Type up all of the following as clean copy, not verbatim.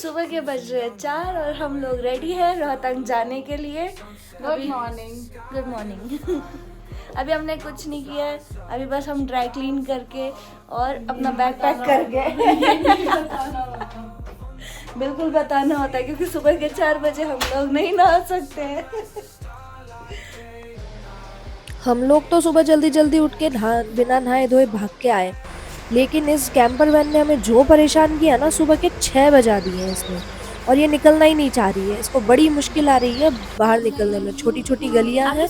सुबह के बज रहे हैं 4 और हम लोग रेडी हैं रोहतंग जाने के लिए। Good morning. Good morning. अभी हमने कुछ नहीं किया है, अभी बस हम ड्राई क्लीन करके और अपना बैग पैक करके बिल्कुल बताना होता है क्योंकि सुबह के 4 बजे हम लोग नहीं नहा सकते हैं। हम लोग तो सुबह जल्दी जल्दी उठ के बिना नहाए धोए भाग के आए, लेकिन इस कैंपर वैन ने हमें जो परेशान किया ना, सुबह के 6 बजा दिए हैं इसने। और ये निकलना ही नहीं चाह रही है, इसको बड़ी मुश्किल आ रही है बाहर निकलने में। छोटी छोटी गलियां हैं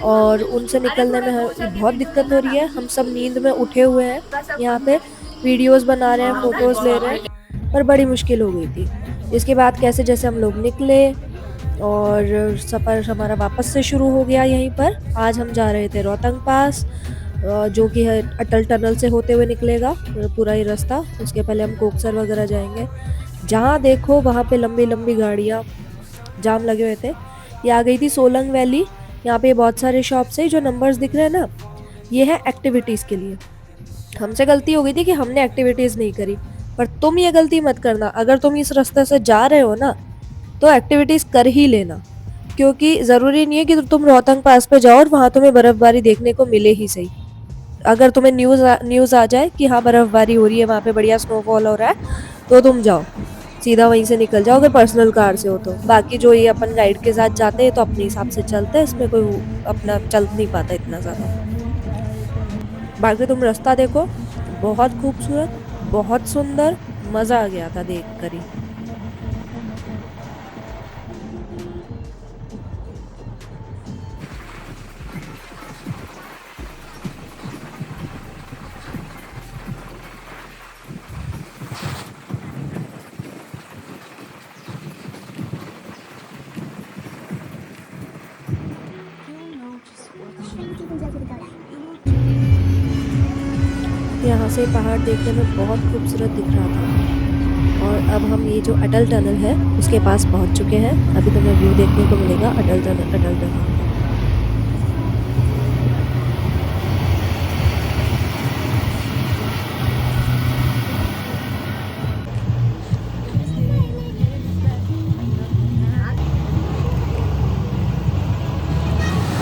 और उनसे निकलने में बहुत दिक्कत हो रही है। हम सब नींद में उठे हुए हैं, यहाँ पे वीडियोस बना रहे हैं, फोटोज ले रहे हैं, पर बड़ी मुश्किल हो गई थी। इसके बाद कैसे जैसे हम लोग निकले और सफ़र हमारा वापस से शुरू हो गया। यहीं पर आज हम जा रहे थे रोहतंग पास, जो कि है अटल टनल से होते हुए निकलेगा पूरा ही रास्ता। उसके पहले हम कोकसर वगैरह जाएंगे। जहाँ देखो वहाँ पे लंबी लंबी गाड़ियाँ, जाम लगे हुए थे। ये आ गई थी सोलंग वैली। यहाँ पे बहुत सारे शॉप्स है, जो नंबर्स दिख रहे हैं ना, ये है एक्टिविटीज़ के लिए। हमसे गलती हो गई थी कि हमने एक्टिविटीज़ नहीं करी, पर तुम ये गलती मत करना। अगर तुम इस रास्ते से जा रहे हो ना, तो एक्टिविटीज़ कर ही लेना, क्योंकि ज़रूरी नहीं है कि तुम रोहतंग पास पे जाओ और वहाँ तुम्हें बर्फ़बारी देखने को मिले ही सही। अगर तुम्हें न्यूज़ आ जाए कि हाँ बर्फ़बारी हो रही है, वहाँ पे बढ़िया स्नोफॉल हो रहा है, तो तुम जाओ, सीधा वहीं से निकल जाओ अगर पर्सनल कार से हो तो। बाकी जो ये अपन गाइड के साथ जाते हैं तो अपने हिसाब से चलते हैं, इसमें कोई अपना चल नहीं पाता इतना ज़्यादा। बाकी तुम रास्ता देखो, बहुत खूबसूरत, बहुत सुंदर, मज़ा आ गया था देख कर ही। यहाँ से पहाड़ देखने में बहुत खूबसूरत दिख रहा था। और अब हम ये जो अटल टनल है उसके पास पहुँच चुके हैं। अभी तुम्हें व्यू देखने को मिलेगा अटल टनल, अटल टनल।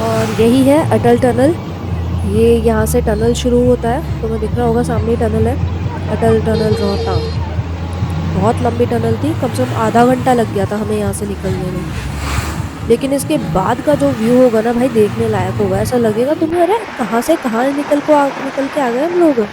और यही है अटल टनल। ये यहाँ से टनल शुरू होता है, तुम्हें दिख रहा होगा सामने ही टनल है, अटल टनल रोहतांग। बहुत लंबी टनल थी, कम से कम आधा घंटा लग गया था हमें यहाँ से निकलने में। लेकिन इसके बाद का जो व्यू होगा ना भाई, देखने लायक होगा। ऐसा लगेगा तुम्हें अरे कहाँ से कहाँ निकल के आ गए हम लोग।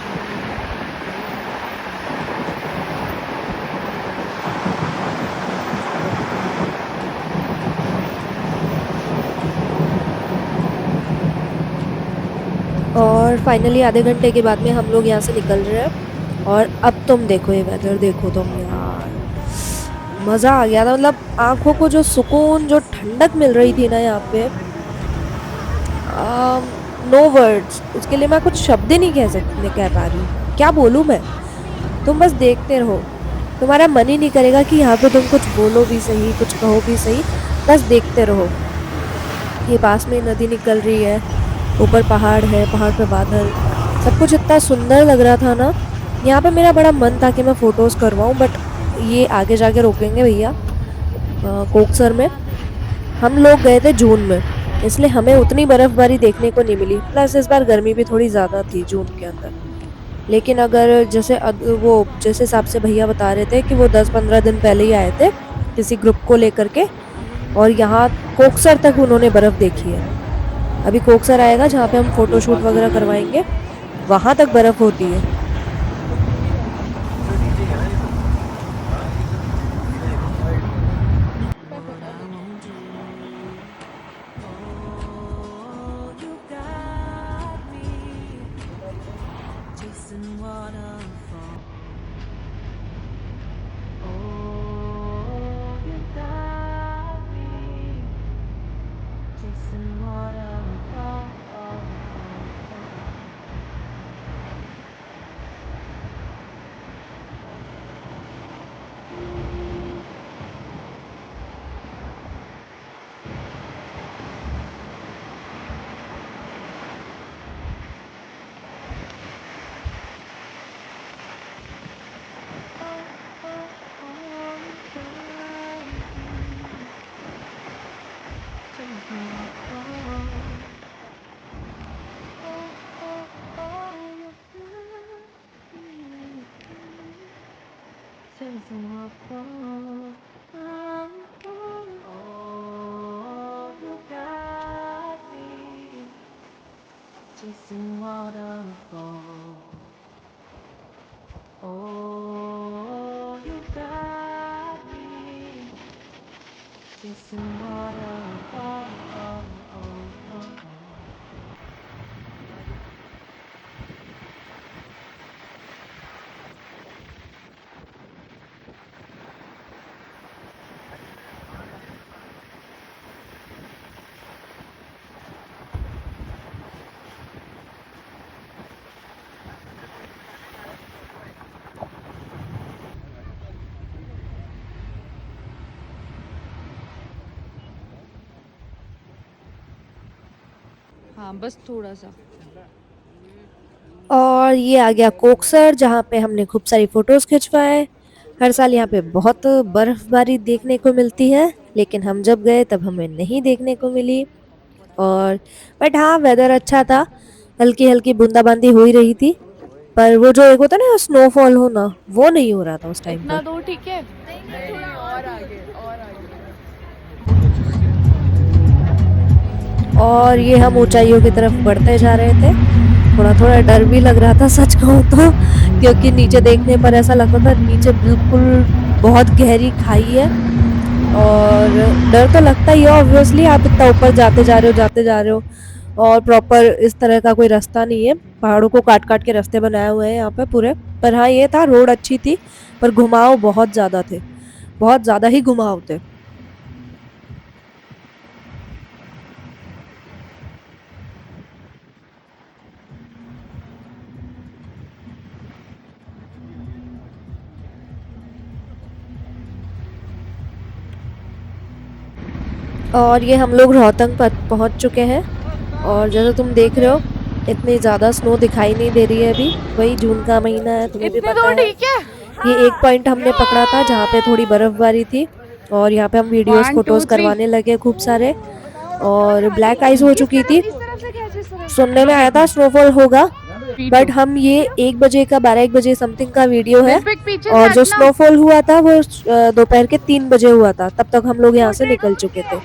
और फाइनली आधे घंटे के बाद में हम लोग यहाँ से निकल रहे हैं। और अब तुम देखो ये वेदर, देखो तुम यार, मज़ा आ गया था। मतलब आँखों को जो सुकून, जो ठंडक मिल रही थी ना यहाँ पे, नो वर्ड्स। उसके लिए मैं कुछ शब्द ही नहीं कह पा रही हूँ। क्या बोलूँ मैं। तुम बस देखते रहो, तुम्हारा मन ही नहीं करेगा कि यहाँ पे तुम कुछ बोलो भी सही, कुछ कहो भी सही, बस देखते रहो। ये पास में नदी निकल रही है, ऊपर पहाड़ है, पहाड़ पे बादल, सब कुछ इतना सुंदर लग रहा था ना। यहाँ पे मेरा बड़ा मन था कि मैं फ़ोटोज़ करवाऊँ, बट ये आगे जाके रोकेंगे भैया। कोकसर में हम लोग गए थे जून में, इसलिए हमें उतनी बर्फ़बारी देखने को नहीं मिली। प्लस इस बार गर्मी भी थोड़ी ज़्यादा थी जून के अंदर। लेकिन अगर जैसे वो जिस हिसाब से भैया बता रहे थे कि वो 10-15 दिन पहले ही आए थे किसी ग्रुप को लेकर के, और यहाँ कोकसर तक उन्होंने बर्फ़ देखी है। अभी कोकसर आएगा जहाँ पे हम फ़ोटोशूट वगैरह करवाएंगे, वहाँ तक बर्फ़ होती है। हाँ बस थोड़ा सा। और ये आ गया कोकसर, जहाँ पे हमने खूब सारी फोटोज खिंचवाए। हर साल यहाँ पे बहुत बर्फबारी देखने को मिलती है, लेकिन हम जब गए तब हमें नहीं देखने को मिली। और बट हाँ, वेदर अच्छा था, हल्की हल्की बूंदाबांदी हो ही रही थी, पर वो जो एक होता है ना स्नोफॉल होना, वो नहीं हो रहा था उस टाइम इतना पर। दो ठीक है। थोड़ा और आगे और आगे। और ये हम ऊंचाइयों की तरफ बढ़ते जा रहे थे। थोड़ा थोड़ा डर भी लग रहा था सच कहूँ तो, क्योंकि नीचे देखने पर ऐसा लगता था नीचे बिल्कुल बहुत गहरी खाई है। और डर तो लगता ही है ऑब्वियसली, आप इतना ऊपर जाते जा रहे हो और प्रॉपर इस तरह का कोई रास्ता नहीं है, पहाड़ों को काट काट के रास्ते बनाए हुए हैं यहाँ पे पूरे। पर हाँ, ये था रोड अच्छी थी, पर घुमाव बहुत ज्यादा थे, बहुत ज्यादा ही घुमाव थे। और ये हम लोग रोहतंग पर पहुंच चुके हैं। और जैसे तुम देख रहे हो, इतनी ज़्यादा स्नो दिखाई नहीं दे रही है अभी, वही जून का महीना है, तुम्हें भी इतने पता दो है। ठीक है। ये एक पॉइंट हमने पकड़ा था जहाँ पे थोड़ी बर्फबारी थी, और यहाँ पे हम वीडियोस 1 2 फोटोज 3। करवाने लगे खूब सारे। और ब्लैक आइस हो चुकी थी, सुनने में आया था स्नोफॉल होगा, बट हम ये 1 बजे का 12-1 बजे समथिंग का वीडियो है। निर्भीक पीछे से और जो हटना। स्नोफॉल हुआ था वो दोपहर के 3 बजे हुआ था, तब तक हम लोग यहाँ से निकल चुके थे।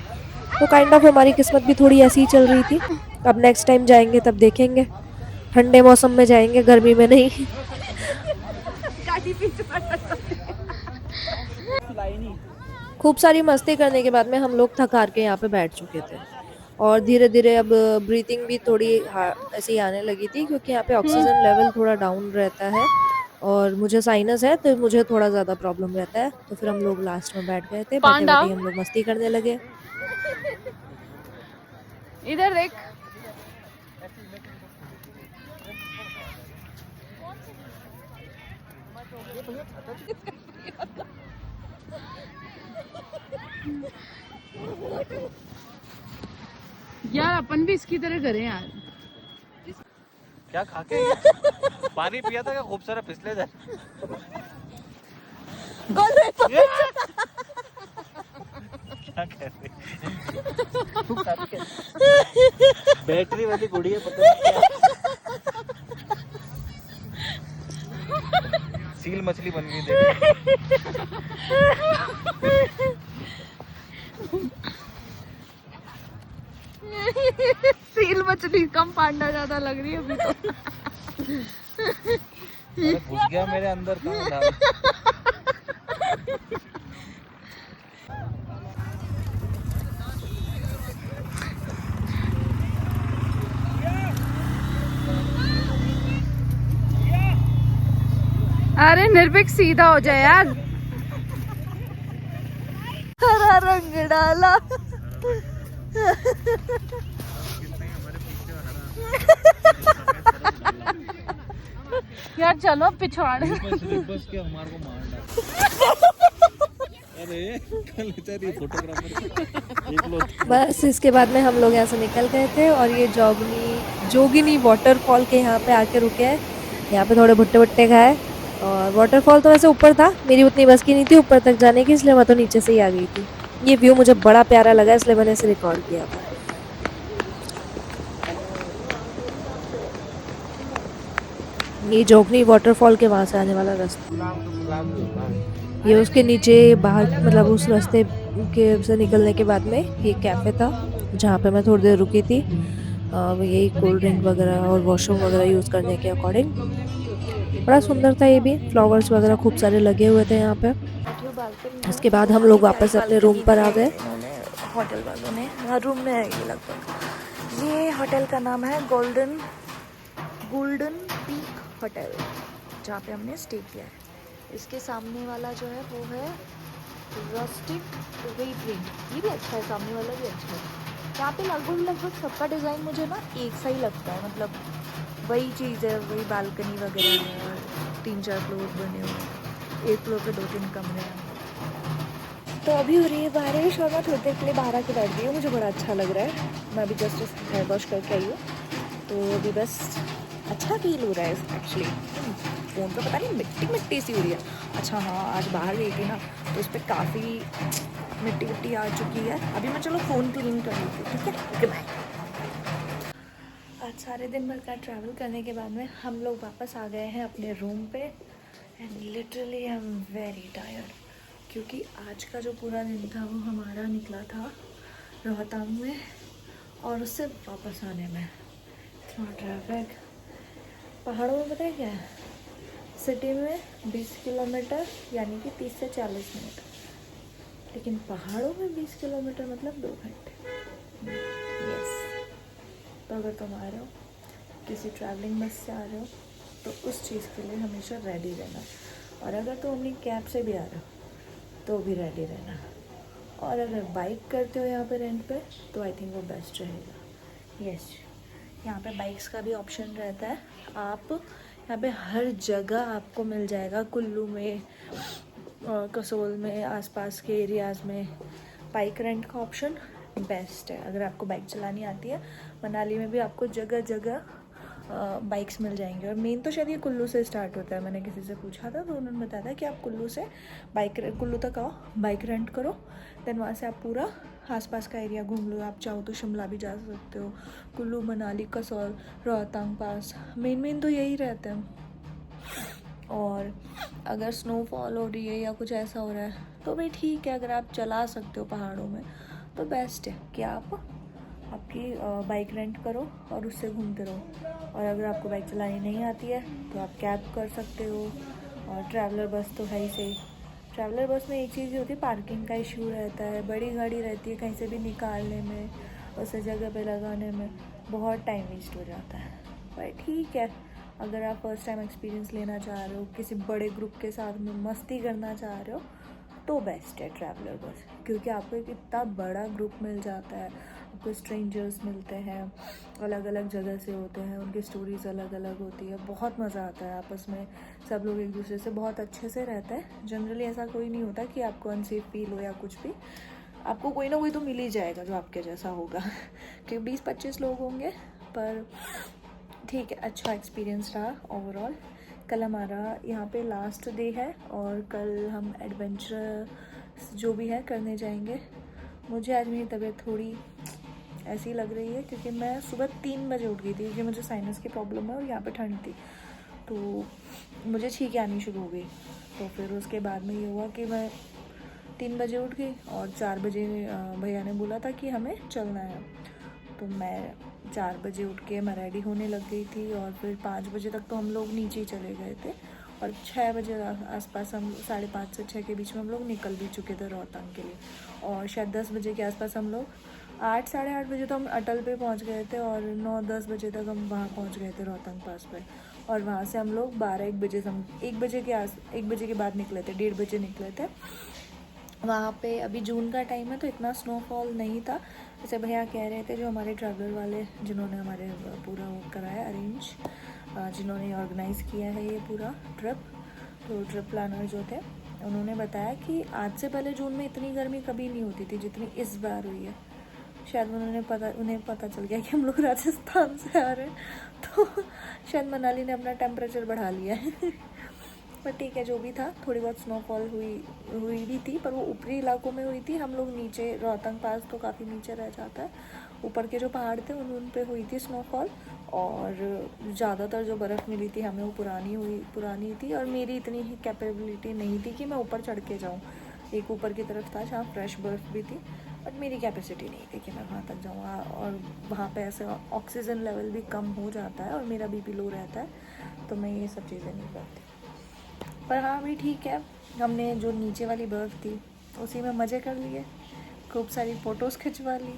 तो काइंड ऑफ हमारी किस्मत भी थोड़ी ऐसी ही चल रही थी। अब नेक्स्ट टाइम जाएंगे तब देखेंगे, ठंडे मौसम में जाएंगे, गर्मी में नहीं। खूब सारी मस्ती करने के बाद में हम लोग थक हार के यहाँ पे बैठ चुके थे। और धीरे धीरे अब ब्रीथिंग भी थोड़ी ऐसी आने लगी थी, क्योंकि यहाँ पे ऑक्सीजन लेवल थोड़ा डाउन रहता है, और मुझे साइनस है तो मुझे थोड़ा ज़्यादा प्रॉब्लम रहता है। तो फिर हम लोग लास्ट में बैठ गए थे, बैठे पांडा बैठे ही हम लोग मस्ती करने लगे। इधर देख। यार अपन भी इसकी तरह करें यार। क्या खा के पानी पिया था क्या? खूब सारा फिसले जा। क्या कह रहे? बैटरी वाली गुड़िया पता नहीं क्या। सील मछली बन गई देख। सील मछली कम पांडा ज्यादा लग रही है अभी तो। अरे घुस गया मेरे अंदर था। अरे निर्भीक सीधा हो जाए यार। हरा रंग डाला। यार चलो पिछवाड़े। बस क्या हमारे को मार डाल। अरे कल बेचारी फोटोग्राफर। बस इसके बाद में हम लोग यहाँ से निकल गए थे, और ये जोगिनी वाटरफॉल के यहाँ पे आके रुके हैं। यहाँ पे थोड़े भुट्टे भुट्टे खाए, और वाटरफॉल तो वैसे ऊपर था, मेरी उतनी बस की नहीं थी ऊपर तक जाने की, इसलिए मैं तो नीचे से ही आ गई थी। ये व्यू मुझे बड़ा प्यारा लगा, इसलिए मैंने इसे रिकॉर्ड किया था। ये जोगनी वाटरफॉल के वहाँ से आने वाला रास्ता। ये उसके नीचे बाहर मतलब उस रास्ते के से निकलने के बाद में ये कैफ़े था जहाँ पे मैं थोड़ी देर रुकी थी। यही कोल्ड ड्रिंक वगैरह और वॉशरूम वगैरह यूज़ करने के अकॉर्डिंग। बड़ा सुंदर था ये भी, फ्लावर्स वगैरह खूब सारे लगे हुए थे यहाँ पे। इसके बाद हम लोग वापस अपने रूम पर आ गए। इन्होंने होटल वालों ने, हाँ रूम में है ये लगभग। ये होटल का नाम है गोल्डन पीक होटल, जहाँ पे हमने स्टे किया है। इसके सामने वाला जो है वो है रस्टिक वेटरिंग, ये भी अच्छा है, सामने वाला भी अच्छा है। यहाँ पे लगभग सबका डिज़ाइन मुझे ना एक सा ही लगता है, मतलब वही चीज़ है, वही बालकनी वगैरह है और 3-4 फ्लोर बने हुए हैं, एक फ्लोर पे 2-3 कमरे हैं। तो अभी हो रही है बारिश और मैं थोड़ी देर के लिए बाहर आके बैठ गई हूँ, मुझे बड़ा अच्छा लग रहा है। मैं अभी जस्ट हेयर वॉश करके आई हूँ, तो अभी बस अच्छा फील हो रहा है एक्चुअली। फ़ोन तो पता नहीं मिट्टी सी हो रही है। अच्छा हाँ, आज बाहर गई थी ना तो उस पर काफ़ी मिट्टी आ चुकी है। अभी मैं चलो फ़ोन क्लीन कर लेती हूँ, ठीक है, ओके बाय। आज सारे दिन भर का ट्रैवल करने के बाद में हम लोग वापस आ गए हैं अपने रूम पे and literally I am very tired, क्योंकि आज का जो पूरा दिन था वो हमारा निकला था रोहतांग में और उससे वापस आने में इतना ट्रैफिक। पहाड़ों में पता है क्या है, सिटी में 20 किलोमीटर यानी कि 30 से 40 मिनट, लेकिन पहाड़ों में 20 किलोमीटर मतलब 2 घंटे। यस, तो अगर तुम आ रहे हो किसी ट्रैवलिंग बस से आ रहे हो तो उस चीज़ के लिए हमेशा रेडी रहना, और अगर तुम अपनी कैब से भी आ रहे हो तो भी रेडी रहना, और अगर बाइक करते हो यहाँ पे रेंट पे तो आई थिंक वो बेस्ट रहेगा। यस, यहाँ पे बाइक्स का भी ऑप्शन रहता है, आप यहाँ पे हर जगह आपको मिल जाएगा, कुल्लू में और कसोल में, आसपास के एरियाज़ में बाइक रेंट का ऑप्शन बेस्ट है। अगर आपको बाइक चलानी आती है, मनाली में भी आपको जगह जगह बाइक्स मिल जाएंगे, और मेन तो शायद ये कुल्लू से स्टार्ट होता है। मैंने किसी से पूछा था तो उन्होंने बताया था कि आप कुल्लू तक आओ, बाइक रेंट करो, देन वहाँ से आप पूरा आसपास का एरिया घूम लो। आप चाहो तो शिमला भी जा सकते हो, कुल्लू, मनाली, कसौल, रोहतांग पास, मेन तो यही रहते हैं। और अगर स्नोफॉल हो रही है या कुछ ऐसा हो रहा है तो भाई ठीक है, अगर आप चला सकते हो पहाड़ों में तो बेस्ट है कि आप आपकी बाइक रेंट करो और उससे घूमते रहो। और अगर आपको बाइक चलानी नहीं आती है तो आप कैब कर सकते हो, और ट्रैवलर बस तो है ही सही। ट्रैवलर बस में एक चीज़ ये होती है, पार्किंग का इशू रहता है, बड़ी गाड़ी रहती है, कहीं से भी निकालने में, उसे जगह पे लगाने में बहुत टाइम वेस्ट हो जाता है। पर ठीक है, अगर आप फर्स्ट टाइम एक्सपीरियंस लेना चाह रहे हो, किसी बड़े ग्रुप के साथ में मस्ती करना चाह रहे हो तो बेस्ट है ट्रैवलर बस, क्योंकि आपको एक इतना बड़ा ग्रुप मिल जाता है, आपको स्ट्रेंजर्स मिलते हैं, अलग अलग जगह से होते हैं, उनकी स्टोरीज़ अलग अलग होती है, बहुत मज़ा आता है आपस में, सब लोग एक दूसरे से बहुत अच्छे से रहते हैं। जनरली ऐसा कोई नहीं होता कि आपको अनसेफ फील हो या कुछ भी, आपको कोई ना कोई तो मिल ही जाएगा जो आपके जैसा होगा क्योंकि 20-25 लोग होंगे। पर ठीक है, अच्छा एक्सपीरियंस रहा ओवरऑल। कल हमारा यहाँ पे लास्ट डे है और कल हम एडवेंचर जो भी है करने जाएंगे। मुझे आज मेरी तबीयत थोड़ी ऐसी लग रही है क्योंकि मैं सुबह 3 बजे उठ गई थी, क्योंकि मुझे साइनस की प्रॉब्लम है और यहाँ पे ठंड थी तो मुझे छींकें आनी शुरू हो गई। तो फिर उसके बाद में ये हुआ कि मैं 3 बजे उठ गई और 4 बजे भैया ने बोला था कि हमें चलना है, तो मैं 4 बजे उठ के मैं रेडी होने लग गई थी, और फिर 5 बजे तक तो हम लोग नीचे ही चले गए थे, और 6 बजे आसपास हम 5:30 से 6 के बीच में हम लोग निकल भी चुके थे रोहतांग के लिए, और शायद 10 बजे के आसपास हम लोग 8-8:30 बजे तो हम अटल पे पहुंच गए थे, और 9-10 बजे तक हम वहाँ पहुंच गए थे रोहतांग पास पे, और वहाँ से हम लोग 1 बजे के बाद निकले थे, 1:30 बजे निकले थे। वहाँ पे अभी जून का टाइम है तो इतना स्नोफॉल नहीं था, जैसे भैया कह रहे थे, जो हमारे ट्रैवलर वाले जिन्होंने हमारे पूरा वो कराया अरेंज, जिन्होंने ऑर्गेनाइज़ किया है ये पूरा ट्रिप, तो ट्रिप प्लानर जो थे उन्होंने बताया कि आज से पहले जून में इतनी गर्मी कभी नहीं होती थी जितनी इस बार हुई है। शायद उन्हें पता चल गया कि हम लोग राजस्थान से आ रहे हैं, तो शायद मनाली ने अपना टेम्परेचर बढ़ा लिया है पर ठीक है, जो भी था, थोड़ी बहुत स्नोफॉल हुई भी थी, पर वो ऊपरी इलाकों में हुई थी। हम लोग नीचे रोहतांग पास तो काफ़ी नीचे रह जाता है, ऊपर के जो पहाड़ थे उन पे हुई थी स्नोफॉल, और ज़्यादातर जो बर्फ़ मिली थी हमें वो पुरानी थी, और मेरी इतनी ही कैपेबिलिटी नहीं थी कि मैं ऊपर चढ़ के जाऊँ। एक ऊपर की तरफ था जहाँ फ्रेश बर्फ़ भी थी, बट मेरी कैपेसिटी नहीं थी कि मैं वहाँ तक जाऊँ, और वहाँ पे ऐसे ऑक्सीजन लेवल भी कम हो जाता है और मेरा बीपी लो रहता है, तो मैं ये सब चीज़ें नहीं करती। पर हाँ अभी ठीक है, हमने जो नीचे वाली बर्फ़ थी उसी में मज़े कर लिए, खूब सारी फ़ोटोज़ खिंचवा ली,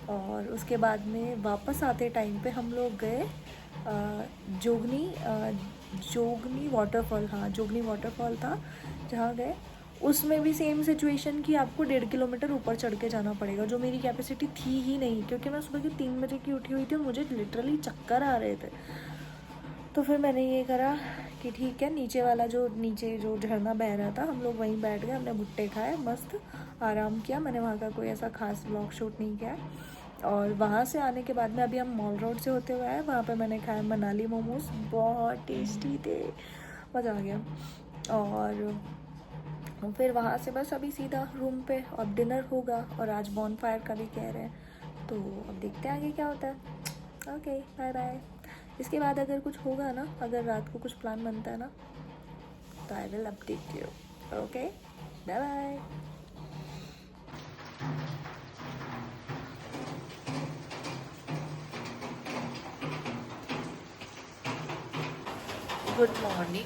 और उसके बाद में वापस आते टाइम पे हम लोग गए जोगनी वाटरफॉल। हाँ जोगनी वाटरफॉल था जहाँ गए, उसमें भी सेम सिचुएशन कि आपको 1.5 किलोमीटर ऊपर चढ़ के जाना पड़ेगा, जो मेरी कैपेसिटी थी ही नहीं, क्योंकि मैं सुबह के 3 बजे की उठी हुई थी और मुझे लिटरली चक्कर आ रहे थे। तो फिर मैंने ये करा कि ठीक है, नीचे जो झरना बह रहा था हम लोग वहीं बैठ गए, हमने भुट्टे खाए, मस्त आराम किया। मैंने वहाँ का कोई ऐसा खास व्लॉग शूट नहीं किया। और वहाँ से आने के बाद में अभी हम मॉल रोड से होते हुए आए, वहाँ पे मैंने खाया मनाली मोमोज, बहुत टेस्टी थे, मज़ा आ गया। और फिर वहाँ से बस अभी सीधा रूम पे, अब डिनर होगा, और आज बॉनफायर का भी कह रहे हैं, तो अब देखते हैं आगे क्या होता है। Okay bye bye. इसके बाद अगर कुछ होगा ना, अगर रात को कुछ प्लान बनता है ना, तो I will update you. Okay bye bye. Good morning.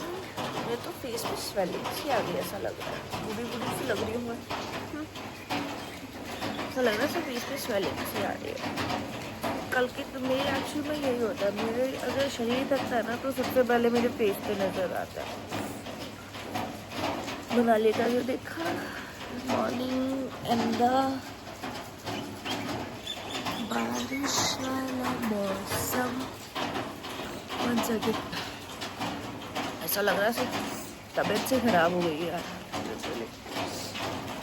मुझे तो फेस पे स्वेलिंग सी आ गई, ऐसा लग रहा है, बूढ़ी सी लग रही हूँ मैं, ऐसा लग रहा है सब फेस पे स्वेलिंग सी आ रही है। कल के तो मेरे एक्चुअली में यही होता है, मेरे अगर शरीर थकता है ना तो सबसे पहले मेरे फेस पे नज़र आता है। मनाली का व्यू देखा, मॉर्निंग एंड बारिश वाला मौसम, ऐसा लग रहा है तबीयत से ख़राब हो गई है यार,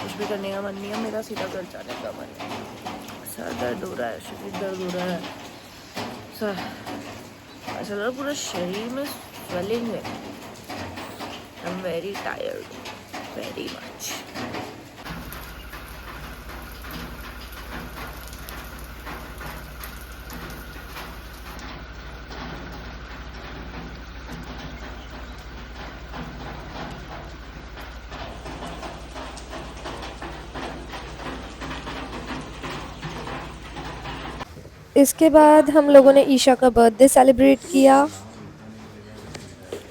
कुछ भी करने का मन नहीं है मेरा, सीधा घर जाने का मन है। सर दर्द हो रहा है, शरीर दर्द हो रहा है, सर ऐसा लग रहा है पूरा शरीर में स्वेलिंग है। I am very tired, very much. इसके बाद हम लोगों ने ईशा का बर्थडे सेलिब्रेट किया।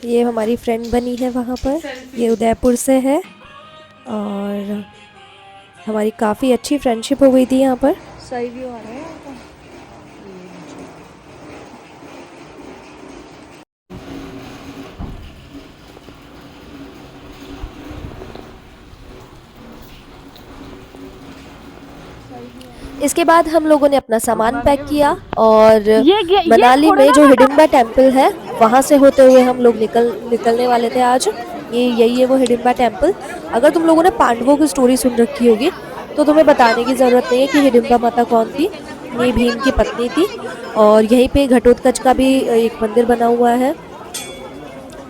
ये हमारी फ्रेंड बनी है वहाँ पर, ये उदयपुर से है, और हमारी काफ़ी अच्छी फ्रेंडशिप हो गई थी यहाँ पर। सही व्यू आ रहा है यहाँ का। इसके बाद हम लोगों ने अपना सामान पैक किया, और मनाली में जो हिडिंबा टेम्पल है वहाँ से होते हुए हम लोग निकलने वाले थे आज। यही है वो हिडिंबा टेम्पल। अगर तुम लोगों ने पांडवों की स्टोरी सुन रखी होगी तो तुम्हें बताने की ज़रूरत नहीं है कि हिडिंबा माता कौन थी। ये भीम की पत्नी थी, और यहीं पे घटोत्कच का भी एक मंदिर बना हुआ है।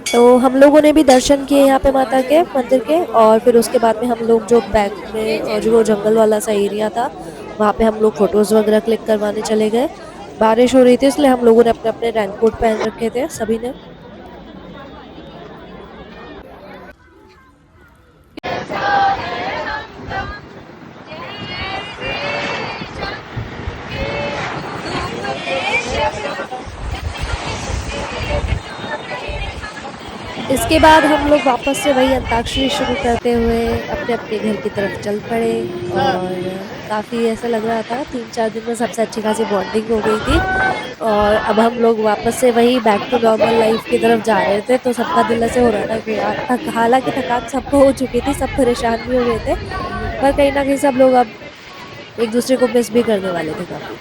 तो हम लोगों ने भी दर्शन किए यहाँ पे माता के मंदिर के, और फिर उसके बाद में हम लोग जो बैक में और जो जंगल वाला सा एरिया था वहाँ पे हम लोग फ़ोटोज़ वगैरह क्लिक करवाने चले गए। बारिश हो रही थी इसलिए हम लोगों ने अपने अपने रेनकोट पहन रखे थे सभी ने। इसके बाद हम लोग वापस से वही अंताक्षरी शुरू करते हुए अपने अपने घर की तरफ चल पड़े, और काफ़ी ऐसा लग रहा था 3-4 दिन में सबसे अच्छी खासी बॉन्डिंग हो गई थी। और अब हम लोग वापस से वही बैक टू नॉर्मल लाइफ की तरफ जा रहे थे, तो सबका दिल ऐसे हो रहा था कि यार हालांकि थकान सबको हो चुकी थी, सब परेशान भी हो गए थे, पर कहीं ना कहीं सब लोग अब एक दूसरे को मिस भी करने वाले थे काफ़ी।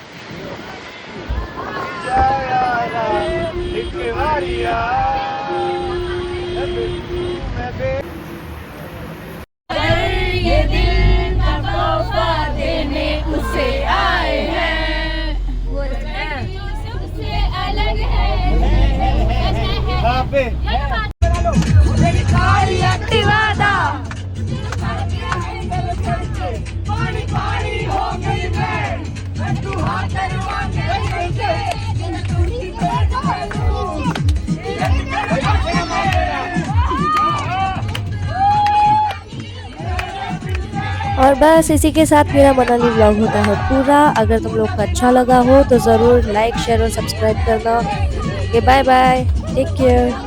ये दिल का तोहफा देने उसे आए हैं, वो सबसे अलग है। पानी पानी हो गई मैं, तू हाथ और बस इसी के साथ मेरा मनाली व्लॉग होता है पूरा। अगर तुम लोग को अच्छा लगा हो तो ज़रूर लाइक शेयर और सब्सक्राइब करना। Okay bye bye, take care.